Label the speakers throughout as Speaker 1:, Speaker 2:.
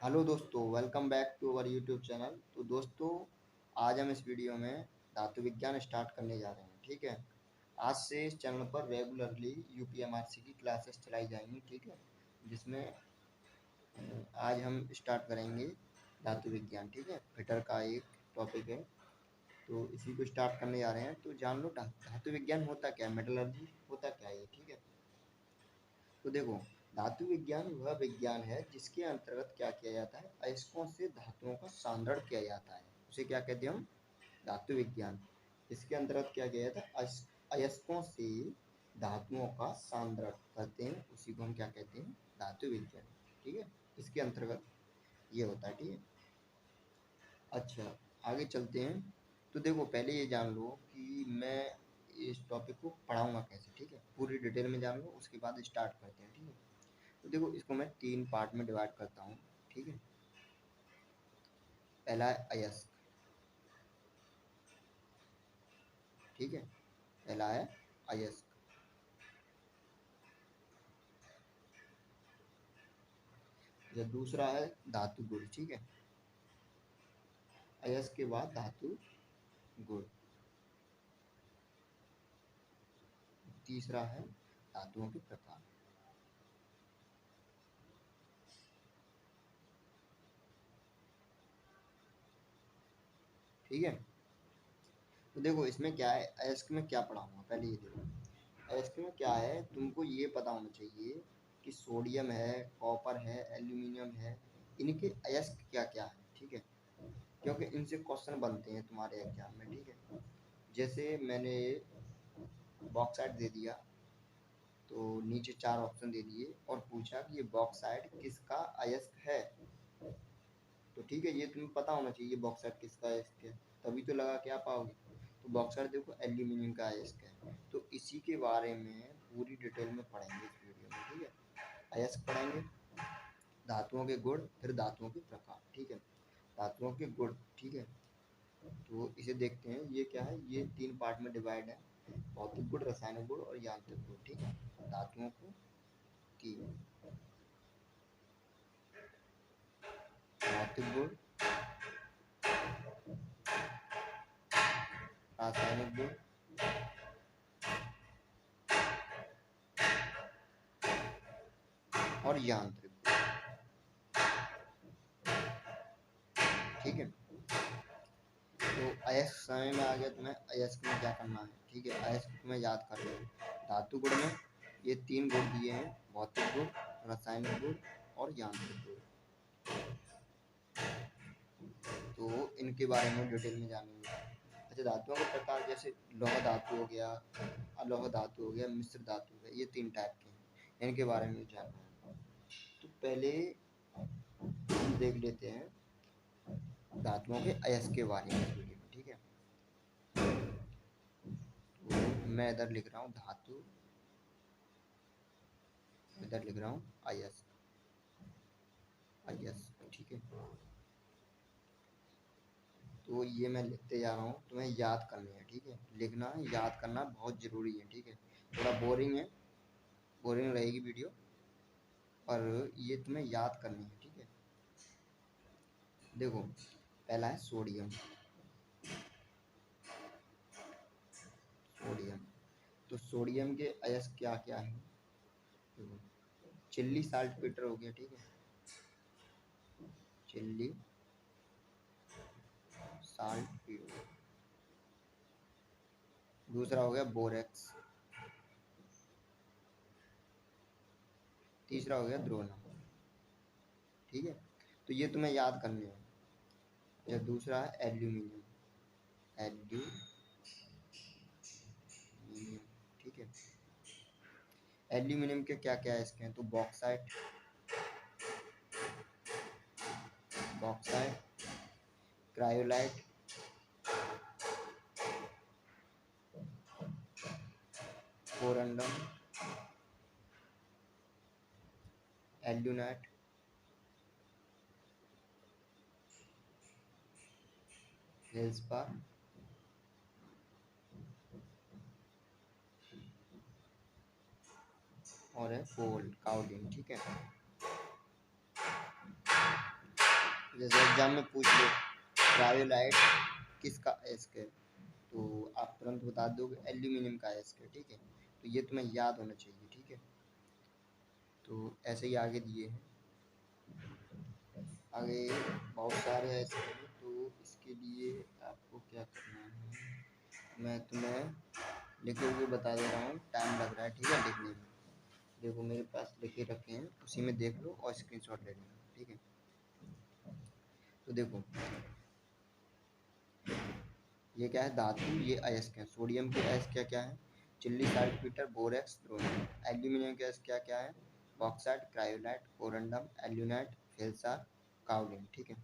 Speaker 1: Hello दोस्तों, welcome back to our YouTube channel. तो दोस्तों, आज हम इस वीडियो में धातु विज्ञान स्टार्ट करने जा रहे हैं। ठीक है। आज से इस चैनल पर रेगुलरली यूपीएमआरसी की क्लासेस चलाई जाएंगी। ठीक है। जिसमें आज हम स्टार्ट करेंगे धातु विज्ञान। ठीक है। फिटर का एक टॉपिक है, तो इसी को स्टार्ट करने जा रहे हैं। तो जान लो धातु विज्ञान होता क्या है, मेटलर्जी होता क्या है ये। ठीक है। तो देखो, धातु विज्ञान वह विज्ञान है जिसके अंतर्गत क्या किया जाता है, अयस्कों से धातुओं का सांद्रण किया जाता है। उसे क्या कहते हैं हम, धातु विज्ञान। इसके अंतर्गत क्या किया जाता है, अयस्कों से धातुओं का सांद्रण करते हैं, उसी को हम क्या कहते हैं, धातु विज्ञान। ठीक है। इसके अंतर्गत ये होता है। ठीक है। अच्छा, आगे चलते हैं। तो देखो, पहले ये जान लो कि मैं इस टॉपिक को पढ़ाऊंगा कैसे। ठीक है। पूरी डिटेल में जान लो, उसके बाद स्टार्ट करते हैं। ठीक है। तो देखो, इसको मैं 3 पार्ट में डिवाइड करता हूँ। ठीक है। पहला है अयस्क। ठीक है। पहला है अयस्क। जो दूसरा है धातु गुण। ठीक है। अयस्क के बाद धातु गुण। तीसरा है धातुओं के प्रकार। ठीक है। तो देखो, इसमें क्या है, अयस्क में क्या पढ़ाऊंगा पहले ये देखो। अयस्क में क्या है, तुमको ये पता होना चाहिए कि सोडियम है, कॉपर है, एल्यूमिनियम है, इनके अयस्क क्या क्या है। ठीक है। क्योंकि इनसे क्वेश्चन बनते हैं तुम्हारे एग्जाम में। ठीक है। जैसे मैंने बॉक्साइड दे दिया, तो नीचे 4 ऑप्शन दे दिए और पूछा कि ये बॉक्साइड किसका अयस्क है। तो ठीक है, ये तुम्हें पता होना चाहिए बॉक्साइड किसका अयस्क है, तभी तो लगा के आ पाओगे। तो बॉक्साइड देखो एल्यूमिनियम का अयस्क है। तो इसी के बारे में पूरी डिटेल में पढ़ेंगे इस वीडियो में। ठीक है। अयस्क पढ़ेंगे, धातुओं के गुण, फिर धातुओं के प्रकार। ठीक है। धातुओं के गुण। ठीक है। तो इसे देखते हैं, ये क्या है, ये 3 पार्ट में डिवाइड है, भौतिक गुण, रासायनिक गुण और यांत्रिक गुण। ठीक है। धातुओं को 3, भौतिक गुण, रासायनिक गुण और यांत्रिक गुण। ठीक है। तो अयस्क समय में आ गया, तुम्हें अयस्क में क्या करना है। ठीक है। अयस्क तुम्हें याद कर लो। धातु गुण में ये 3 गुण दिए हैं, भौतिक गुण, रासायनिक गुण और यांत्रिक गुण। तो इनके बारे में डिटेल में जानेंगे। अच्छा, धातुओं के प्रकार जैसे लौह धातु हो गया, अलोह धातु हो गया, मिश्र धातु हो गया, ये 3 टाइप के हैं, इनके बारे में जानना है। तो पहले हम देख लेते हैं धातुओं के अयस्क के बारे में इस वीडियो में। ठीक है। तो मैं इधर लिख रहा हूँ धातु, इधर लिख रहा हूँ अयस्क। अयस्क। ठीक है। तो ये मैं लिखते जा रहा हूँ, तुम्हें याद करनी है। ठीक है। लिखना, याद करना बहुत ज़रूरी है। ठीक है। थोड़ा बोरिंग है, बोरिंग रहेगी वीडियो, पर ये तुम्हें याद करनी है। ठीक है। देखो, पहला है सोडियम। सोडियम। तो सोडियम के अयस्क क्या क्या है, देखो, चिल्ली साल्ट पेटर हो गया। ठीक है। चिल्ली साल्ट पेटर। दूसरा हो गया बोरेक्स। तीसरा हो गया द्रोनम। ठीक है। तो ये तुम्हें याद करने हैं। या दूसरा है एल्यूमिनियम। एल्यूमिनियम। ठीक है। एल्यूमिनियम के क्या क्या इसके हैं, तो bauxite, bauxite, cryolite, corundum, alunite, felspar और है कोल काउलिन। ठीक है। जैसे एग्जाम में पूछ लो क्रायोलाइट किसका अयस्क है, तो आप तुरंत बता दोगे एल्यूमिनियम का अयस्क है, ठीक है। तो ये तुम्हें याद होना चाहिए, ठीक है। तो ऐसे ही आगे दिए हैं, आगे बहुत सारे ऐसे हैं, तो इसके लिए आपको क्या करना है, मैं तुम्हें लिखे हुए बता दे रहा हूँ, टाइम लग रहा है, ठीक है, लिखने में। देखो मेरे पास लिखे रखे हैं, उसी में देख लो और स्क्रीनशॉट ले लेना, ठीक है। तो देखो ये क्या है, धातु, ये अयस्क है। सोडियम के अयस्क क्या क्या है, Chile, saltpetre, borax, bromine. Aluminium के अयस्क क्या क्या है, bauxite, cryolite, corundum, alunite, felspar, kaolin, ठीक है।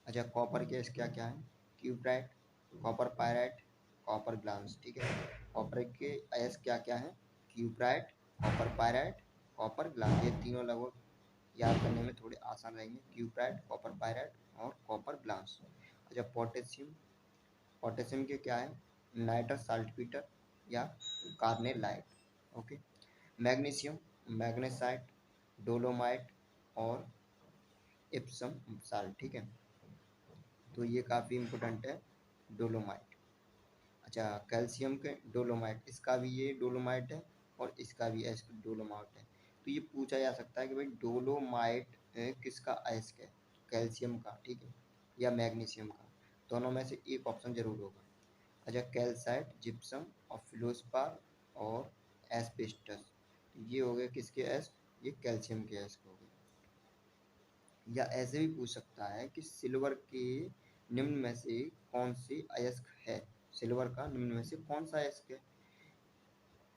Speaker 1: अच्छा कॉपर के अयस्क क्या क्या है, cuprite, copper pyrite, copper glance, ठीक है। कॉपर के अयस्क क्या क्या है, cuprite, copper pyrite, copper glance. ये तीनों लगभग याद करने में थोड़े आसान रहेंगे, क्यूप्राइट, कॉपर पायराइट और कॉपर ग्लांस। अच्छा पोटेशियम, पोटेशियम के क्या है, नाइट्रस साल्टपीटर या carnallite, okay. Magnesium, magnesite, dolomite और इप्सम साल्ट, ठीक है। तो ये काफ़ी इम्पोर्टेंट है, डोलोमाइट। अच्छा कैल्शियम के डोलोमाइट, इसका भी ये डोलोमाइट है और इसका भी अयस्क डोलोमाइट है। तो ये पूछा जा सकता है कि भाई डोलोमाइट किसका अयस्क है, कैल्शियम का, ठीक है, या मैग्नीशियम का, दोनों में से एक ऑप्शन जरूर होगा। अच्छा कैल्साइट, जिप्सम और फिलोस्पार और एस्बेस्टस, ये हो गए किसके अयस्क, ये कैल्शियम के अयस्क हो गए। या ऐसे भी पूछ सकता है कि सिल्वर के निम्न में से कौन सी अयस्क है, सिल्वर का निम्न में से कौन सा अयस्क है।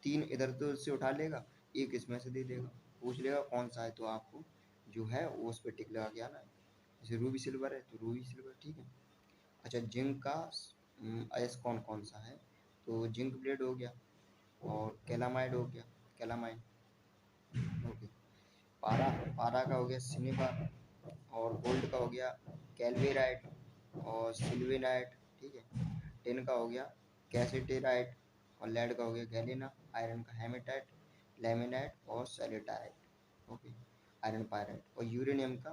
Speaker 1: तीन इधर तो से उठा लेगा, एक इसमें से दे देगा, पूछ लेगा कौन सा है, तो आपको जो है वो उस पर टिक लगा के आना है। जैसे रूबी सिल्वर है तो रूबी सिल्वर, ठीक है। अच्छा जिंक का अयस्क कौन कौन सा है, तो जिंक ब्लेड हो गया और कैलामाइड हो गया, कैलामाइड, ओके। पारा, पारा का हो गया सिनेबार और गोल्ड का हो गया कैल्वेराइट और सिल्वेराइट, ठीक है। टिन का हो गया कैसेटेराइट और लेड का हो गया गैलेना। आयरन का हेमेटाइट, लेमिनाइट और सेलेटाइट, ओके, आयरन पायराइट। और यूरेनियम का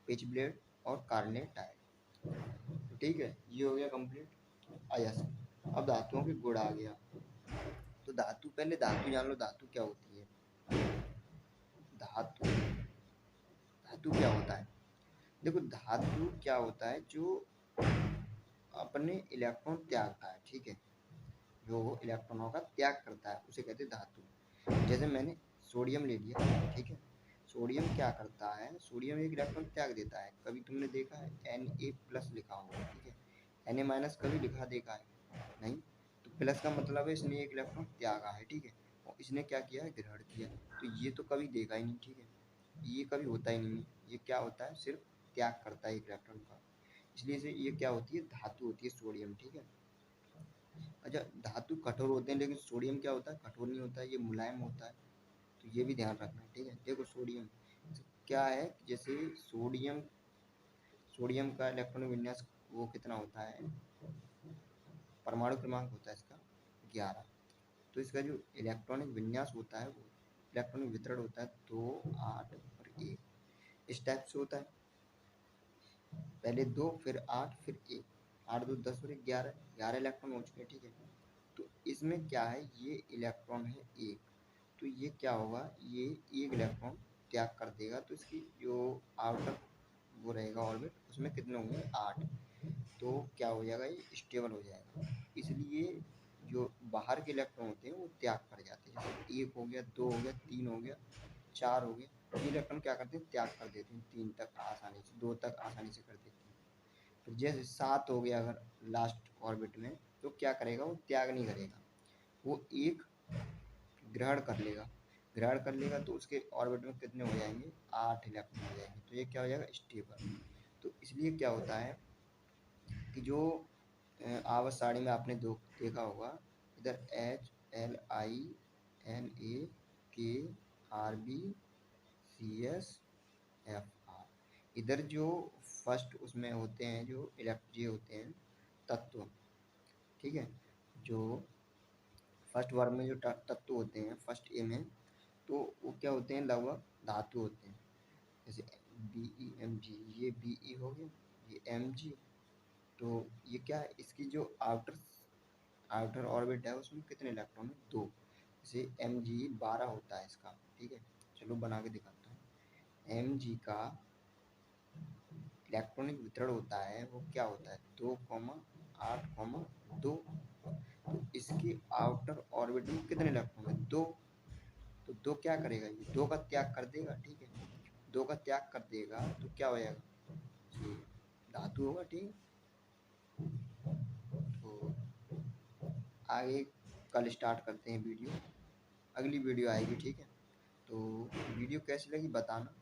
Speaker 1: पिच ब्लेड और कार्नेटाइट, तो ठीक है, ये हो गया कंप्लीट अयस्क। अब धातुओं के गुण आ गया, तो धातु, पहले धातु जान लो, धातु क्या होती है। धातु, धातु क्या होता है, देखो धातु क्या होता है, जो अपने इलेक्ट्रॉन त्यागता है, ठीक है, जो इलेक्ट्रॉनों का त्याग करता है उसे कहते हैं धातु। जैसे मैंने सोडियम ले लिया, ठीक है, सोडियम क्या करता है, सोडियम एक इलेक्ट्रॉन त्याग देता है। कभी तुमने देखा है Na+ लिखा होगा, ठीक है, Na- कभी लिखा देखा है नहीं, तो प्लस का मतलब है इसने एक इलेक्ट्रॉन त्यागा है, ठीक है, और इसने क्या किया है, ग्रहण किया। तो ये तो कभी देखा ही नहीं, ठीक है, ये कभी होता ही नहीं है, ये क्या होता है, सिर्फ त्याग करता है एक इलेक्ट्रॉन का, इसलिए से ये क्या होती है, धातु होती है सोडियम, ठीक है। अच्छा धातु कठोर होते हैं, लेकिन सोडियम क्या होता है, कठोर नहीं होता है, ये मुलायम होता है, तो ये भी ध्यान रखना है, ठीक है। देखो सोडियम क्या है, जैसे सोडियम, सोडियम का इलेक्ट्रॉनिक विन्यास वो कितना होता है, परमाणु क्रमांक होता है इसका 11। तो इसका जो इलेक्ट्रॉनिक विन्यास होता है, वो इलेक्ट्रॉनिक वितरण होता है 2, 8 और 1, इस टाइप से होता है, पहले 2 फिर 8 फिर 1, 8 2 10 और 11, 11 इलेक्ट्रॉन हो चुके हैं, ठीक है। तो इसमें क्या है, ये इलेक्ट्रॉन है एक, तो ये क्या होगा, ये एक इलेक्ट्रॉन त्याग कर देगा, तो इसकी जो आउटर वो रहेगा ऑर्बिट, उसमें कितने होंगे, 8, तो क्या हो जाएगा, ये स्टेबल हो जाएगा। इसलिए जो बाहर के इलेक्ट्रॉन होते हैं वो त्याग कर जाते हैं, जैसे 1 हो गया, 2 हो गया, 3 हो गया, 4 हो गया, ये इलेक्ट्रॉन क्या करते हैं, त्याग कर देते हैं, 3 तक आसानी से, 2 तक आसानी से कर देते हैं। फिर जैसे 7 हो गया अगर लास्ट ऑर्बिट में, तो क्या करेगा, वो त्याग नहीं करेगा, वो एक ग्रहण कर लेगा, ग्रहण कर लेगा, तो उसके ऑर्बिट में कितने हो जाएंगे, 8 इलेक्ट्रॉन हो जाएंगे, तो ये क्या हो जाएगा, स्टेबल। तो इसलिए क्या होता है कि जो आवर्त सारणी में आपने देखा होगा, इधर HLINAKRBCSFR, इधर जो फर्स्ट उसमें होते हैं, जो इलेक्ट्री होते हैं तत्व, ठीक है, जो फर्स्ट वर्ग में जो तत्व होते हैं फर्स्ट ए में, तो वो क्या होते हैं, लगभग धातु होते हैं। जैसे BeMg, ये Be हो गया, ये Mg। तो ये क्या है, इसकी जो आउटर ऑर्बिट है उसमें कितने इलेक्ट्रॉन है, 2। जैसे Mg 12 होता है इसका, ठीक है। चलो बना के दिखाता हूँ। Mg का इलेक्ट्रॉनिक वितरण होता है वो क्या होता है, 2,8,2। तो इसकी आउटर ऑर्बिट में कितने इलेक्ट्रॉन है, 2। तो 2 क्या करेगा, ये 2 का त्याग कर देगा, ठीक है। 2 का त्याग कर देगा तो क्या हो जाएगा, ये धातु होगा, ठीक है। तो आगे कल स्टार्ट करते हैं वीडियो, अगली वीडियो आएगी, ठीक है। तो वीडियो कैसी लगी बताना।